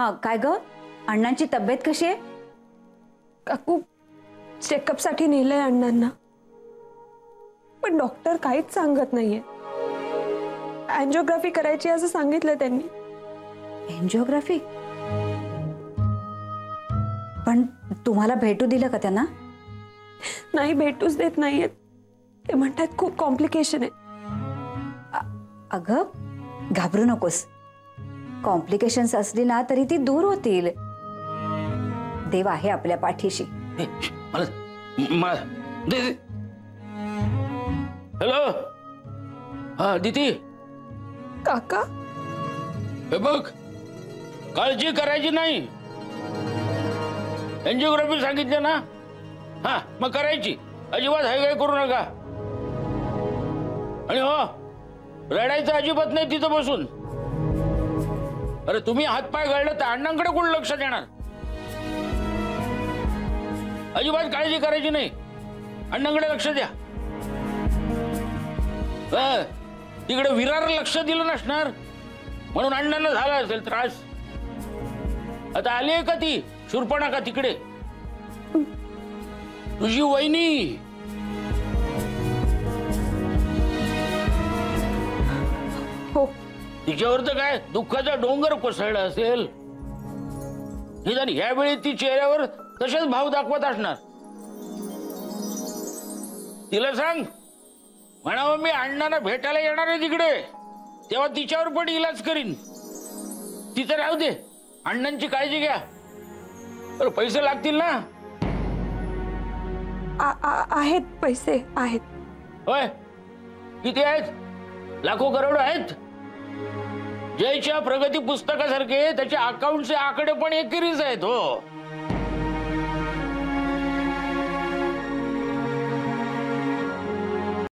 हा काय ग, अण्णांची तब्येत कशी आहे? काकू चेकअप साठी नेलंय अण्णांना, पण डॉक्टर काहीच सांगत नाहीये. अँजिओग्राफी करायची असं सांगितलं त्यांनी. एंजिओग्राफी? पण तुम्हाला भेटू दिलं का त्यांना? नाही, भेटूच देत नाहीयेत. ते म्हणतात खूप कॉम्प्लिकेशन आहे. अगं घाबरू नकोस, कॉम्प्लिकेशन्स असली ना तरी ती दूर होतील. देव आहे आपल्या पाठीशी. हॅलो, हा दीदी. काका हे बघ, काळजी करायची नाही. एंजिओग्राफी सांगितले ना, हा मग करायची. अजिबात हायगाय करू नका. आणि हो, रडायचं अजिबात नाही तिथं बसून. अरे तुम्ही हातपाय गळलं तर अण्णांकडे कोण लक्ष देणार? अजिबात काळजी करायची नाही. अण्णांकडे लक्ष द्या. तिकडे विरार लक्ष दिलं नसणार म्हणून अण्णांना झाला असेल त्रास. आता आली आहे का ती शूर्पणखा तिकडे, तुझी वहिनी? हो. तिच्यावर तर काय दुःखाचा डोंगर कोसळला असेल. निदान यावेळी ती चेहऱ्यावर तसेच भाव दाखवत असणार. तिला सांग, म्हणावं मी अण्णांना भेटायला येणार आहे तिकडे, तेव्हा तिच्यावर पण इलाज करीन. तिचं राहू दे, अण्णांची काळजी घ्या. तर पैसे लागतील ना? आहेत, पैसे आहेत. होय, किती आहेत? लाखो करोड आहेत. जयच्या प्रगती पुस्तकासारखे त्याचे अकाउंटचे आकडे पण एकेरीच आहेत. हो,